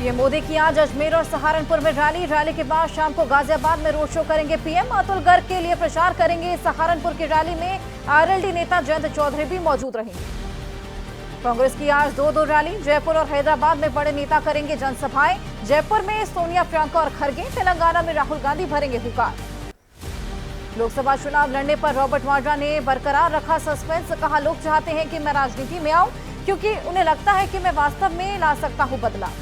PM Modi की आज अजमेर और सहारनपुर में रैली के बाद शाम को गाजियाबाद में रोड शो करेंगे पीएम। अतुल गर्ग के लिए प्रचार करेंगे। सहारनपुर की रैली में आरएलडी नेता जयंत चौधरी भी मौजूद रहेंगे। कांग्रेस की आज दो रैली, जयपुर और हैदराबाद में बड़े नेता करेंगे जनसभाएं। जयपुर में सोनिया, प्रियंका और खड़गे, तेलंगाना में राहुल गांधी भरेंगे हुंकार। लोकसभा चुनाव लड़ने पर रॉबर्ट वाड्रा ने बरकरार रखा सस्पेंस। कहा, लोग चाहते हैं कि मैं राजनीति में आऊं क्योंकि उन्हें लगता है कि मैं वास्तव में ला सकता हूं बदलाव।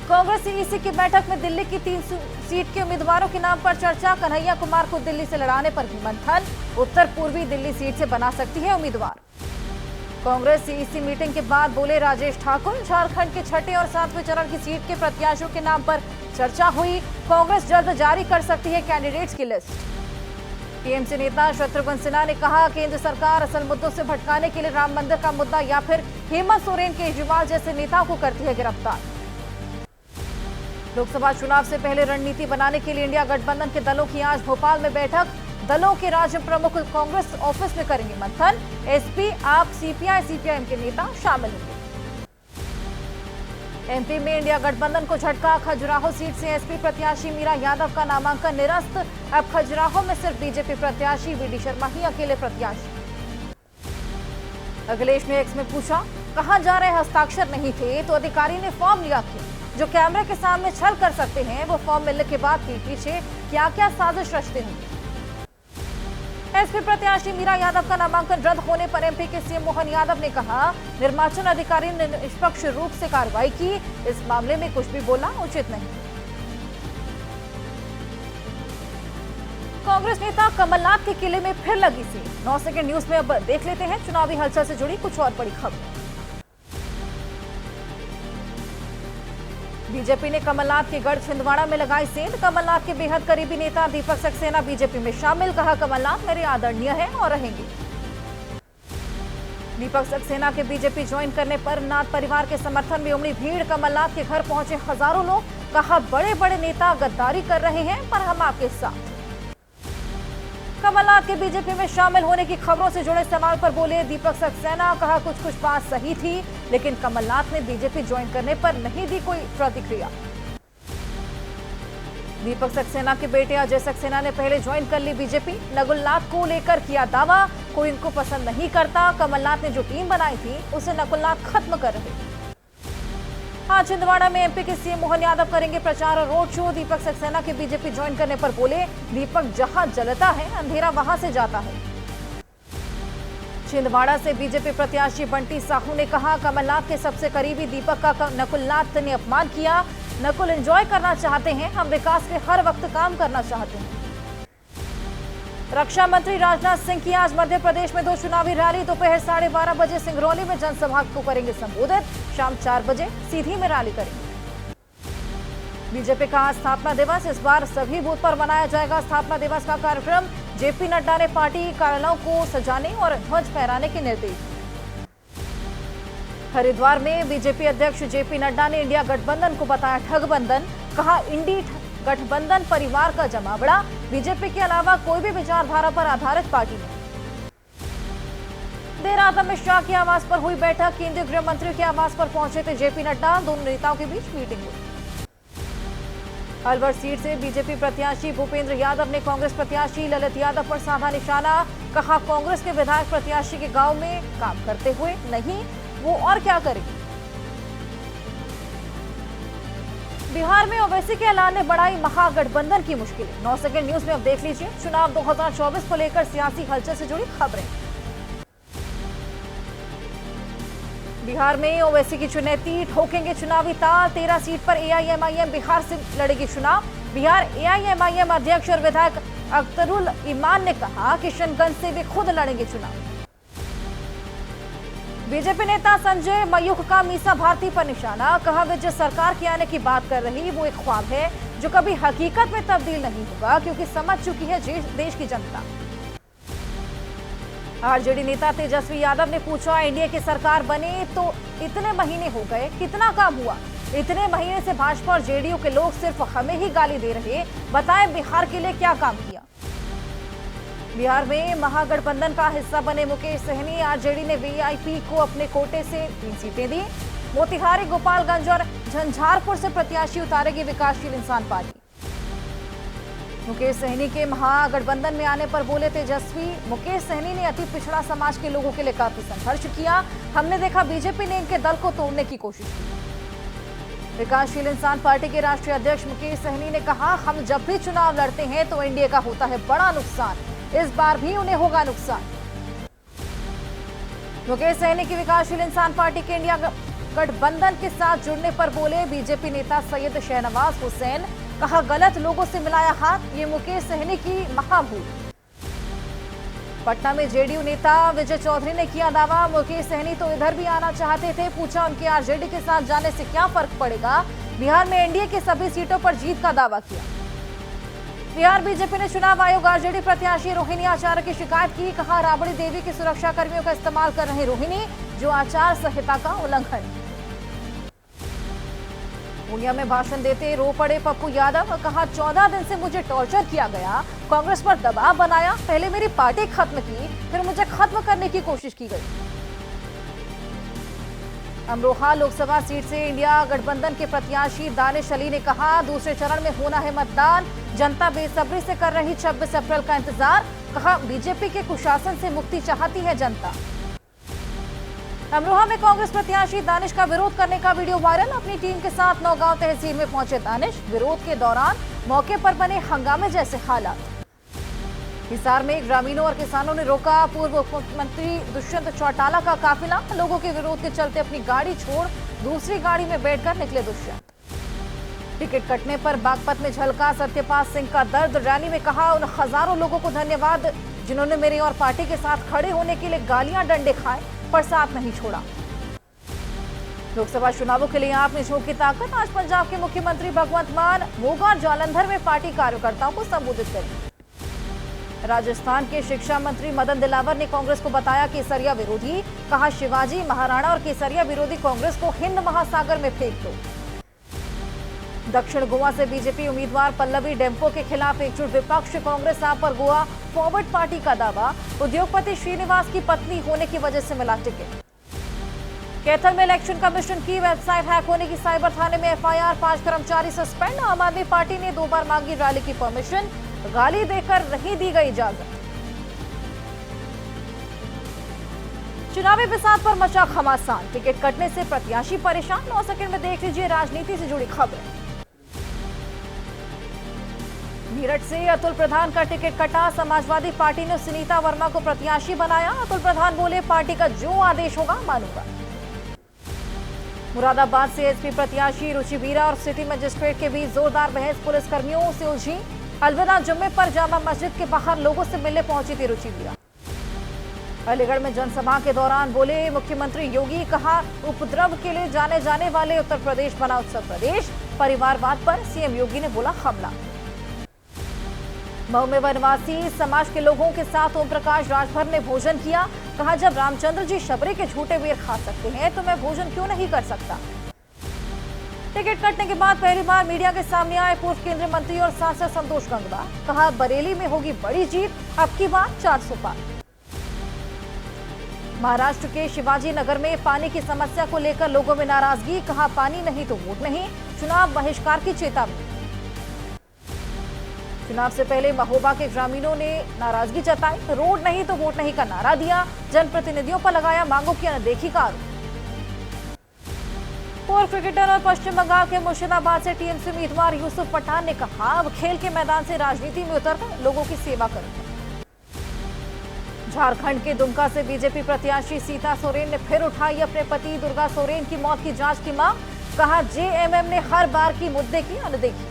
कांग्रेस सीईसी की बैठक में दिल्ली की 3 सीट के उम्मीदवारों के नाम पर चर्चा। कन्हैया कुमार को दिल्ली से लड़ाने पर भी मंथन। उत्तर पूर्वी दिल्ली सीट से बना सकती है उम्मीदवार। कांग्रेस सीईसी मीटिंग के बाद बोले राजेश ठाकुर, झारखंड के छठे और 7वें चरण की सीट के प्रत्याशियों के नाम पर चर्चा हुई। कांग्रेस जल्द जारी कर सकती है कैंडिडेट्स की लिस्ट। टीएमसी नेता शत्रुघ्न सिन्हा ने कहा, केंद्र सरकार असल मुद्दों से भटकाने के लिए राम मंदिर का मुद्दा या फिर हेमंत सोरेन, केजरीवाल जैसे नेताओं को करती है गिरफ्तार। लोकसभा चुनाव से पहले रणनीति बनाने के लिए इंडिया गठबंधन के दलों की आज भोपाल में बैठक। दलों के राज्य प्रमुख कांग्रेस ऑफिस में करेंगे मंथन। एसपी, आप, सीपीआई, सीपीआईएम के नेता शामिल होंगे। एमपी में इंडिया गठबंधन को झटका। खजुराहो सीट से एसपी प्रत्याशी मीरा यादव का नामांकन निरस्त। अब खजुराहो में सिर्फ बीजेपी प्रत्याशी वीडी शर्मा ही अकेले प्रत्याशी। अखिलेश ने एक्स में पूछा, कहां जा रहे हस्ताक्षर नहीं थे तो अधिकारी ने फॉर्म लिया क्यों? जो कैमरे के सामने छल कर सकते हैं वो फॉर्म मिलने के बाद पीठ पीछे क्या क्या साजिश रचते होंगे। एसपी प्रत्याशी मीरा यादव का नामांकन रद्द होने पर एमपी के सीएम मोहन यादव ने कहा, निर्वाचन अधिकारी ने निष्पक्ष रूप से कार्रवाई की। इस मामले में कुछ भी बोलना उचित नहीं। कांग्रेस नेता कमलनाथ के किले में फिर लगी सी। 9 सेकंड न्यूज में अब देख लेते हैं चुनावी हलचल से जुड़ी कुछ और बड़ी खबर। बीजेपी ने कमलनाथ के गढ़ छिंदवाड़ा में लगाई सेंध। कमलनाथ के बेहद करीबी नेता दीपक सक्सेना बीजेपी में शामिल। कहा, कमलनाथ मेरे आदरणीय हैं और रहेंगे। दीपक सक्सेना के बीजेपी ज्वाइन करने पर नाथ परिवार के समर्थन में उमड़ी भीड़। कमलनाथ के घर पहुंचे हजारों लोग। कहा, बड़े बड़े नेता गद्दारी कर रहे हैं पर हम आपके साथ। कमलनाथ के बीजेपी में शामिल होने की खबरों से जुड़े सवाल पर बोले दीपक सक्सेना। कहा, कुछ बात सही थी लेकिन कमलनाथ ने बीजेपी ज्वाइन करने पर नहीं दी कोई प्रतिक्रिया। दीपक सक्सेना के बेटे अजय सक्सेना ने पहले ज्वाइन कर ली बीजेपी। नकुलनाथ को लेकर किया दावा, कोई इनको पसंद नहीं करता। कमलनाथ ने जो टीम बनाई थी उसे नकुलनाथ खत्म कर रहे। आज छिंदवाड़ा में एमपी के सीएम मोहन यादव करेंगे प्रचार और रोड शो। दीपक सक्सेना के बीजेपी ज्वाइन करने पर बोले, दीपक जहां जलता है अंधेरा वहां से जाता है। छिंदवाड़ा से बीजेपी प्रत्याशी बंटी साहू ने कहा, कमलनाथ के सबसे करीबी दीपक का नकुलनाथ ने अपमान किया। नकुल एंजॉय करना चाहते हैं, हम विकास के हर वक्त काम करना चाहते हैं। रक्षा मंत्री राजनाथ सिंह की आज मध्य प्रदेश में 2 चुनावी रैली। दोपहर 12:30 बजे सिंगरौली में जनसभा को करेंगे संबोधित। शाम 4 बजे सीधी में रैली करेंगे। बीजेपी का आज स्थापना दिवस। इस बार सभी बूथ पर मनाया जाएगा स्थापना दिवस का कार्यक्रम। जेपी नड्डा ने पार्टी कार्यालयों को सजाने और ध्वज फहराने के निर्देश। हरिद्वार में बीजेपी अध्यक्ष जेपी नड्डा ने इंडिया गठबंधन को बताया ठगबंधन। कहा, इंडी गठबंधन परिवार का जमावड़ा। बीजेपी के अलावा कोई भी विचारधारा पर आधारित पार्टी नहीं। देर रात अमित शाह के आवास पर हुई बैठक। केंद्रीय गृह मंत्री के आवास पर पहुंचे थे जेपी नड्डा। दोनों नेताओं के बीच मीटिंग हुई। अलवर सीट से बीजेपी प्रत्याशी भूपेंद्र यादव ने कांग्रेस प्रत्याशी ललित यादव पर साधा निशाना। कहा, कांग्रेस के विधायक प्रत्याशी के गांव में काम करते हुए नहीं, वो और क्या करेंगे। बिहार में ओवैसी के ऐलान ने बढ़ाई महागठबंधन की मुश्किलें। 9 सेकंड न्यूज में अब देख लीजिए चुनाव 2024 को लेकर सियासी हलचल से जुड़ी खबरें। बिहार में ओवैसी की चुनौती, ठोकेंगे चुनावी ताल। 13 सीट पर एआईएमआईएम बिहार से लड़ेगी चुनाव। बिहार एआईएमआईएम अध्यक्ष और विधायक अख्तरुल ईमान ने कहा, किशनगंज से वे खुद लड़ेंगे चुनाव। बीजेपी नेता संजय मयूख का मीसा भारती पर निशाना। कहा, वे जिस सरकार के आने की बात कर रही वो एक ख्वाब है जो कभी हकीकत में तब्दील नहीं होगा क्योंकि समझ चुकी है देश की जनता। आरजेडी नेता तेजस्वी यादव ने पूछा, एनडीए की सरकार बने तो इतने महीने हो गए, कितना काम हुआ? इतने महीने से भाजपा और जेडीयू के लोग सिर्फ हमें ही गाली दे रहे, बताएं बिहार के लिए क्या काम किया। बिहार में महागठबंधन का हिस्सा बने मुकेश सहनी। आरजेडी ने वीआईपी को अपने कोटे से 3 सीटें दी। मोतिहारी, गोपालगंज और झंझारपुर से प्रत्याशी उतारेगी विकासशील इंसान पार्टी। मुकेश सहनी के महागठबंधन में आने पर बोले तेजस्वी। मुकेश सहनी ने अति पिछड़ा समाज के लोगों के लिए काफी संघर्ष किया। हमने देखा बीजेपी ने इनके दल को तोड़ने की कोशिश की। विकासशील इंसान पार्टी के राष्ट्रीय अध्यक्ष मुकेश सहनी ने कहा, हम जब भी चुनाव लड़ते हैं तो एनडीए का होता है बड़ा नुकसान, इस बार भी उन्हें होगा नुकसान। मुकेश सहनी की विकासशील इंसान पार्टी के इंडिया गठबंधन के साथ जुड़ने पर बोले बीजेपी नेता सैयद शहनवाज हुसैन। कहा, गलत लोगों से मिलाया हाथ, ये मुकेश सहनी की महाभूल। पटना में जेडीयू नेता विजय चौधरी ने किया दावा, मुकेश सहनी तो इधर भी आना चाहते थे। पूछा, उनके आरजेडी के साथ जाने से क्या फर्क पड़ेगा। बिहार में एनडीए की सभी सीटों पर जीत का दावा किया। बिहार बीजेपी ने चुनाव आयोग आरजेडी प्रत्याशी रोहिणी आचार्य की शिकायत की। कहा, राबड़ी देवी की सुरक्षा कर्मियों का इस्तेमाल कर रहे रोहिणी, जो आचार संहिता का उल्लंघन। पूर्णिया में भाषण देते रो पड़े पप्पू यादव। कहा, 14 दिन से मुझे टॉर्चर किया गया, कांग्रेस पर दबाव बनाया, पहले मेरी पार्टी खत्म की, फिर मुझे खत्म करने की कोशिश की गई। अमरोहा लोकसभा सीट से इंडिया गठबंधन के प्रत्याशी दानिश अली ने कहा, दूसरे चरण में होना है मतदान, जनता बेसब्री से कर रही 26 अप्रैल का इंतजार। कहा, बीजेपी के कुशासन से मुक्ति चाहती है जनता। अमरोहा में कांग्रेस प्रत्याशी दानिश का विरोध करने का वीडियो वायरल। अपनी टीम के साथ नौगांव तहसील में पहुंचे दानिश। विरोध के दौरान मौके पर बने हंगामे जैसे हालात। हिसार में ग्रामीणों और किसानों ने रोका पूर्व मुख्यमंत्री दुष्यंत चौटाला का काफिला। लोगों के विरोध के चलते अपनी गाड़ी छोड़ दूसरी गाड़ी में बैठकर निकले दुष्यंत। टिकट कटने पर बागपत में झलका सत्यपाल सिंह का दर्द। रैली में कहा, उन हजारों लोगों को धन्यवाद जिन्होंने मेरी और पार्टी के साथ खड़े होने के लिए गालियां डंडे खाए पर साथ नहीं छोड़ा। लोकसभा चुनावों के लिए आप में झोंकी ताकत। आज पंजाब के मुख्यमंत्री भगवंत मान मोगा जालंधर में पार्टी कार्यकर्ताओं को संबोधित करेंगे। राजस्थान के शिक्षा मंत्री मदन दिलावर ने कांग्रेस को बताया केसरिया विरोधी। कहा, शिवाजी महाराणा और केसरिया विरोधी कांग्रेस को हिंद महासागर में फेंक दो। दक्षिण गोवा से बीजेपी उम्मीदवार पल्लवी डेम्पो के खिलाफ एकजुट विपक्ष। कांग्रेस आप पर गोवा फॉरवर्ड पार्टी का दावा। उद्योगपति श्रीनिवास की पत्नी होने की वजह से मिला टिकट। कैथल में इलेक्शन कमीशन की वेबसाइट हैक होने की साइबर थाने में एफआईआर। 5 कर्मचारी सस्पेंड। आम आदमी पार्टी ने 2 बार मांगी रैली की परमिशन, गाली देकर नहीं दी गई इजाजत। चुनावी बिसात पर मचा घमासान। टिकट कटने से प्रत्याशी परेशान। 9 सेकंड में देख लीजिए राजनीति से जुड़ी खबर। मेरठ से अतुल प्रधान का टिकट कटा। समाजवादी पार्टी ने सुनीता वर्मा को प्रत्याशी बनाया। अतुल प्रधान बोले, पार्टी का जो आदेश होगा मानूंगा। मुरादाबाद से एसपी प्रत्याशी रुचि वीरा और सिटी मजिस्ट्रेट के बीच जोरदार बहस पुलिस कर्मियों से उलझी। अलविदा जुम्मे पर जामा मस्जिद के बाहर लोगों से मिलने पहुंची थी रुचि वीरा। अलीगढ़ में जनसभा के दौरान बोले मुख्यमंत्री योगी। कहा, उपद्रव के लिए जाने जाने वाले उत्तर प्रदेश बना उत्सव प्रदेश। परिवारवाद पर सीएम योगी ने बोला हमला। मऊ में वनवासी समाज के लोगों के साथ ओम प्रकाश राजभर ने भोजन किया। कहा, जब रामचंद्र जी शबरी के झूठे बेर खा सकते हैं तो मैं भोजन क्यों नहीं कर सकता। टिकट कटने के बाद पहली बार मीडिया के सामने आए पूर्व केंद्रीय मंत्री और सांसद संतोष गंगवार। कहा, बरेली में होगी बड़ी जीत, अब की बार 400 पार। महाराष्ट्र के शिवाजी नगर में पानी की समस्या को लेकर लोगों में नाराजगी। कहा, पानी नहीं तो वोट नहीं, चुनाव बहिष्कार की चेतावनी। चुनाव से पहले महोबा के ग्रामीणों ने नाराजगी जताई। रोड नहीं तो वोट नहीं का नारा दिया। जनप्रतिनिधियों पर लगाया मांगों की अनदेखी का आरोप। पूर्व क्रिकेटर और पश्चिम बंगाल के मुर्शिदाबाद से टीएमसी उम्मीदवार यूसुफ पठान ने कहा, अब खेल के मैदान से राजनीति में उतरकर लोगों की सेवा करूंगा। झारखंड के दुमका से बीजेपी प्रत्याशी सीता सोरेन ने फिर उठाई अपने पति दुर्गा सोरेन की मौत की जांच की मांग। कहा, जेएमएम ने हर बार की मुद्दे की अनदेखी।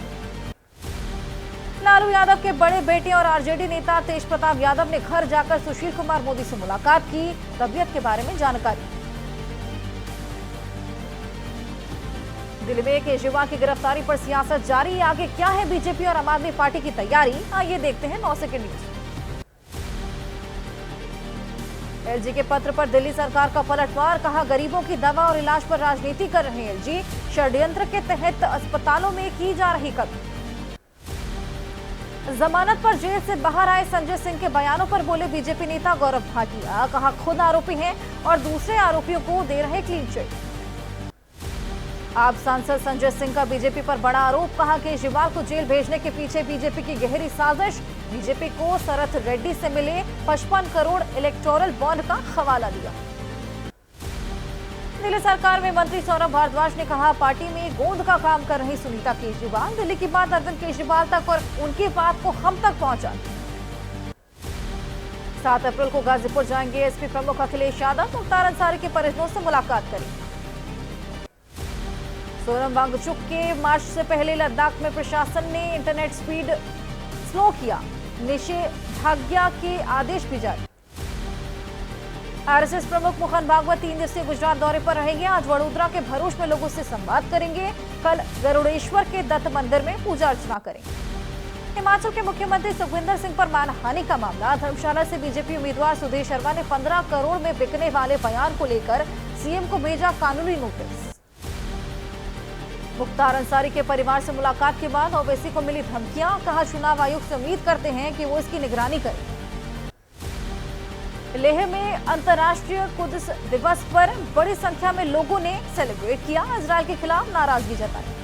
लालू यादव के बड़े बेटे और आरजेडी नेता तेज प्रताप यादव ने घर जाकर सुशील कुमार मोदी से मुलाकात की। तबीयत के बारे में जानकारी। दिल्ली में केजरीवाल की गिरफ्तारी पर सियासत जारी। आगे क्या है बीजेपी और आम आदमी पार्टी की तैयारी, आइए देखते हैं 9 सेकंड न्यूज। एलजी के पत्र पर दिल्ली सरकार का पलटवार। कहा, गरीबों की दवा और इलाज पर राजनीति कर रहे एलजी। षड्यंत्र के तहत अस्पतालों में की जा रही कत्ल। जमानत पर जेल से बाहर आए संजय सिंह के बयानों पर बोले बीजेपी नेता गौरव भाटिया। कहा, खुद आरोपी हैं और दूसरे आरोपियों को दे रहे क्लीन चिट। आप सांसद संजय सिंह का बीजेपी पर बड़ा आरोप, कहा केजरीवाल को जेल भेजने के पीछे बीजेपी की गहरी साजिश। बीजेपी को शरथ रेड्डी से मिले 55 करोड़ इलेक्टोरल बॉन्ड का हवाला दिया। दिल्ली सरकार में मंत्री सौरभ भारद्वाज ने कहा पार्टी में गोंद का काम कर रही सुनीता केजरीवाल, दिल्ली की बात अरविंद केजरीवाल तक और उनकी बात को हम तक पहुंचा। 7 अप्रैल को गाजीपुर जाएंगे एसपी प्रमुख अखिलेश यादव, मुख्तार अंसारी के परिजनों से मुलाकात करेंगे। सोनम वांगचुक के मार्च से पहले लद्दाख में प्रशासन ने इंटरनेट स्पीड स्लो किया, निषेधाज्ञा के आदेश भी जारी। आरएसएस प्रमुख मोहन भागवत 3 दिवसीय गुजरात दौरे पर रहेंगे। आज वडोदरा के भरूच में लोगों से संवाद करेंगे। कल गरुड़ेश्वर के दत्त मंदिर में पूजा अर्चना करेंगे। हिमाचल के मुख्यमंत्री सुखविंदर सिंह पर मानहानि का मामला। धर्मशाला से बीजेपी उम्मीदवार सुधीर शर्मा ने 15 करोड़ में बिकने वाले बयान को लेकर सीएम को भेजा कानूनी नोटिस। मुख्तार अंसारी के परिवार से मुलाकात के बाद ओवैसी को मिली धमकियां, कहा चुनाव आयोग से उम्मीद करते हैं कि वो इसकी निगरानी करे। लेह में अंतर्राष्ट्रीय कुद्स दिवस पर बड़ी संख्या में लोगों ने सेलिब्रेट किया, इजरायल के खिलाफ नाराजगी जताई।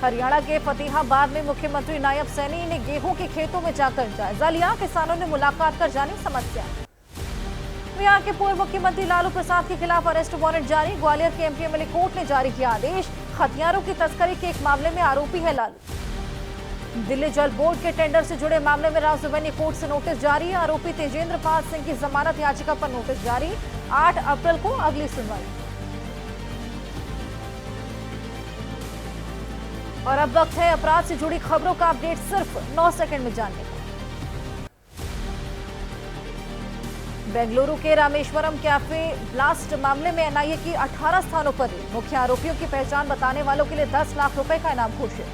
हरियाणा के फतेहाबाद में मुख्यमंत्री नायब सैनी ने गेहूं के खेतों में जाकर जायजा लिया, किसानों ने मुलाकात कर जानी समस्या। बिहार के पूर्व मुख्यमंत्री लालू प्रसाद के खिलाफ अरेस्ट वारंट जारी, ग्वालियर के एमपीएमएलए कोर्ट ने जारी किया आदेश। हथियारों की तस्करी के एक मामले में आरोपी है लालू। दिल्ली जल बोर्ड के टेंडर से जुड़े मामले में राव जुबैनी कोर्ट से नोटिस जारी, आरोपी तेजेंद्र पाल सिंह की जमानत याचिका पर नोटिस जारी। 8 अप्रैल को अगली सुनवाई। और अब वक्त है अपराध से जुड़ी खबरों का अपडेट सिर्फ 9 सेकंड में जानने का। बेंगलुरु के रामेश्वरम कैफे ब्लास्ट मामले में एनआईए की 18 स्थानों पर मुख्य आरोपियों की पहचान बताने वालों के लिए 10 लाख रुपए का इनाम घोषित।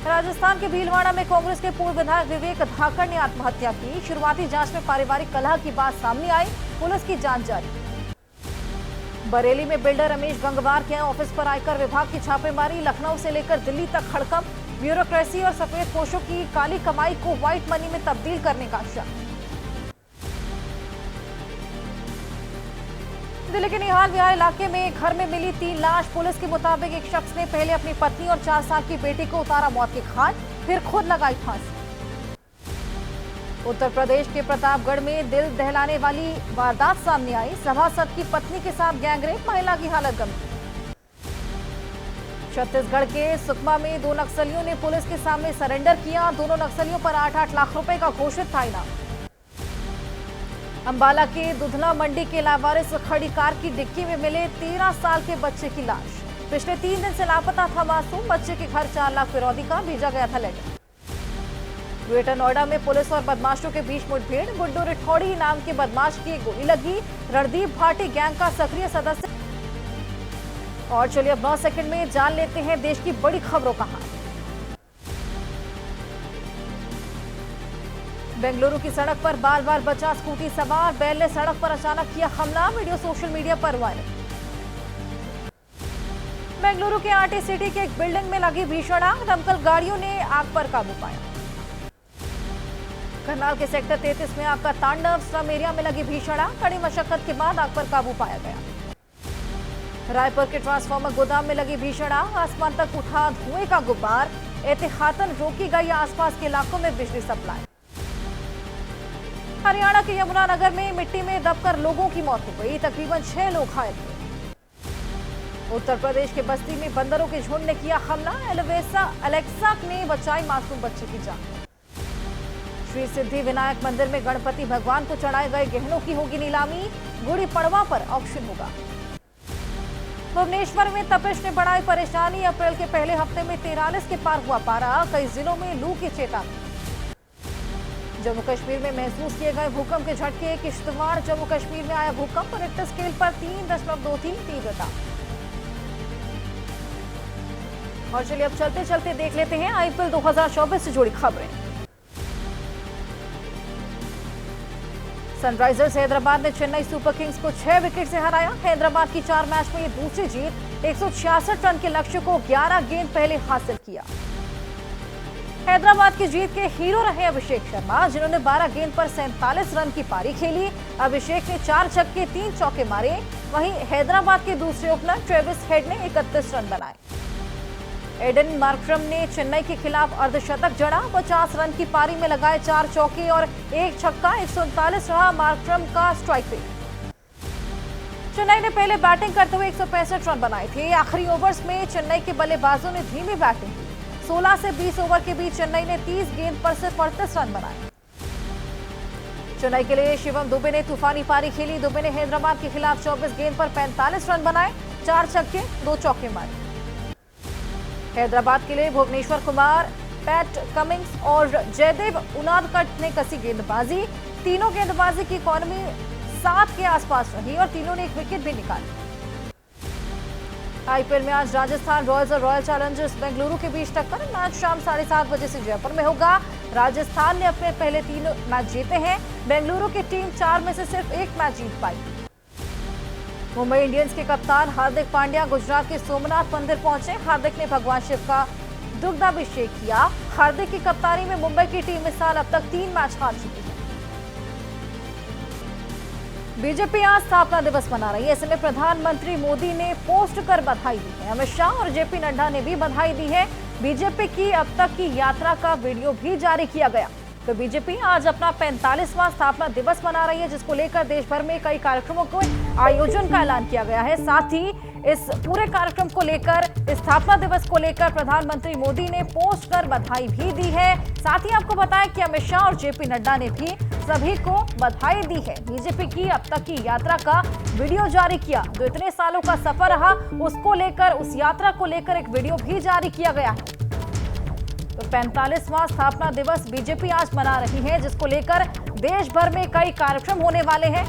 राजस्थान के भीलवाड़ा में कांग्रेस के पूर्व विधायक विवेक धाकड़ ने आत्महत्या की, शुरुआती जांच में पारिवारिक कलह की बात सामने आई, पुलिस की जांच जारी। बरेली में बिल्डर रमेश गंगवार के ऑफिस पर आयकर विभाग की छापेमारी, लखनऊ से लेकर दिल्ली तक हड़कंप, ब्यूरोक्रेसी और सफेद पोशों की काली कमाई को व्हाइट मनी में तब्दील करने का शक। दिल्ली के निहाल विहार इलाके में घर में मिली 3 लाश, पुलिस के मुताबिक एक शख्स ने पहले अपनी पत्नी और 4 साल की बेटी को उतारा मौत के घाट, फिर खुद लगाई फांसी। उत्तर प्रदेश के प्रतापगढ़ में दिल दहलाने वाली वारदात सामने आई, सभासद की पत्नी के साथ गैंगरेप, महिला की हालत गंभीर। छत्तीसगढ़ के सुकमा में 2 नक्सलियों ने पुलिस के सामने सरेंडर किया, दोनों नक्सलियों पर 8-8 लाख रुपए का घोषित था इनाम। अंबाला के दुधना मंडी के लावारिस खड़ी कार की डिक्की में मिले 13 साल के बच्चे की लाश, पिछले 3 दिन से लापता था मासूम, बच्चे के घर 4 लाख फिरौती का भेजा गया था लेटर। ग्रेटर नोएडा में पुलिस और बदमाशों के बीच मुठभेड़, गुड्डू रिठौड़ी नाम के बदमाश की गोली लगी, रणदीप भाटी गैंग का सक्रिय सदस्य। और चलिए अब 9 सेकंड में जान लेते हैं देश की बड़ी खबरों का हाल। बेंगलुरु की सड़क पर बाल बाल बचा स्कूटी सवार, बैल ने सड़क पर अचानक किया हमला, वीडियो सोशल मीडिया पर वायरल। बेंगलुरु के आरटी सिटी के एक बिल्डिंग में लगी भीषण आग, दमकल गाड़ियों ने आग पर काबू पाया। करनाल के सेक्टर 33 में आग का तांडव, स्लम एरिया में लगी भीषण आग, कड़ी मशक्कत के बाद आग पर काबू पाया गया। रायपुर के ट्रांसफार्मर गोदाम में लगी भीषण आग, आसमान तक उठा धुएं का गुब्बार, एहतियातन रोकी गई आसपास के इलाकों में बिजली सप्लाई। हरियाणा के यमुनानगर में मिट्टी में दबकर लोगों की मौत हो गई, तकरीबन 6 लोग घायल हुए। उत्तर प्रदेश के बस्ती में बंदरों के झुंड ने किया हमला, अलेक्सा ने बचाई मासूम बच्चे की जान। श्री सिद्धि विनायक मंदिर में गणपति भगवान को चढ़ाए गए गहनों की होगी नीलामी, गुड़ी पड़वा पर ऑक्शन होगा। भुवनेश्वर में तपिश ने बढ़ाई परेशानी, अप्रैल के पहले हफ्ते में 43 के पार हुआ पारा, कई जिलों में लू की चेतावनी। जम्मू कश्मीर में महसूस किए गए भूकंप के झटके, किश्तवाड़ जम्मू कश्मीर में आया भूकंप, रिक्टर स्केल पर 3.23 तीव्रता। और चलिए अब चलते चलते देख लेते हैं आईपीएल 2024 से जुड़ी खबरें। सनराइजर्स हैदराबाद ने चेन्नई सुपर किंग्स को 6 विकेट से हराया। हैदराबाद की 4 मैच में ये दूसरी जीत, 166 रन के लक्ष्य को 11 गेंद पहले हासिल किया। हैदराबाद की जीत के हीरो रहे अभिषेक शर्मा, जिन्होंने 12 गेंद पर 47 रन की पारी खेली। अभिषेक ने 4 छक्के 3 चौके मारे, वहीं हैदराबाद के दूसरे ओपनर ट्रेविस हेड ने 31 रन बनाए। एडन मार्करम ने चेन्नई के खिलाफ अर्धशतक जड़ा। 50 रन की पारी में लगाए 4 चौके और 1 छक्का। 139 रहा मार्करम का स्ट्राइक रेट। चेन्नई ने पहले बैटिंग करते हुए 165 रन बनाए थे। आखिरी ओवर्स में चेन्नई के बल्लेबाजों ने धीमी बैटिंग की। 16 से 20 ओवर के बीच चेन्नई ने 30 गेंद पर सिर्फ 38 रन बनाए। चेन्नई के लिए शिवम दुबे ने तूफानी पारी खेली। दुबे ने हैदराबाद के खिलाफ 24 गेंद पर 45 रन बनाए, 4 छक्के 2 चौके मारे। हैदराबाद के लिए भुवनेश्वर कुमार, पैट कमिंग्स और जयदेव उनादकट ने कसी गेंदबाजी। तीनों गेंदबाजी की इकॉनमी 7 के आसपास रही और तीनों ने एक विकेट भी निकाली। आईपीएल में आज राजस्थान रॉयल्स और रॉयल चैलेंजर्स बेंगलुरु के बीच टक्कर। मैच शाम 7:30 बजे से जयपुर में होगा। राजस्थान ने अपने पहले 3 मैच जीते हैं। बेंगलुरु की टीम 4 में से सिर्फ 1 मैच जीत पाई। मुंबई इंडियंस के कप्तान हार्दिक पांड्या गुजरात के सोमनाथ मंदिर पहुंचे। हार्दिक ने भगवान शिव का दुग्धाभिषेक किया। हार्दिक की कप्तानी में मुंबई की टीम इस साल अब तक 3 मैच हार चुकी है। बीजेपी आज स्थापना दिवस मना रही है। इसमें प्रधानमंत्री मोदी ने पोस्ट कर बधाई दी है। अमित शाह और जेपी नड्डा ने भी बधाई दी है। बीजेपी की अब तक की यात्रा का वीडियो भी जारी किया गया। तो बीजेपी आज अपना 45वां स्थापना दिवस मना रही है, जिसको लेकर देश भर में कई कार्यक्रमों को आयोजन का ऐलान किया गया है। साथ ही इस पूरे कार्यक्रम को लेकर, इस स्थापना दिवस को लेकर प्रधानमंत्री मोदी ने पोस्ट कर बधाई भी दी है। साथ ही आपको बताया कि अमित शाह और जेपी नड्डा ने भी सभी को बधाई दी है। बीजेपी की अब तक की यात्रा का वीडियो जारी किया। जो इतने सालों का सफर रहा, उसको लेकर, उस यात्रा को लेकर एक वीडियो भी जारी किया गया है। तो 45वां स्थापना दिवस बीजेपी आज मना रही है, जिसको लेकर देश भर में कई कार्यक्रम होने वाले हैं।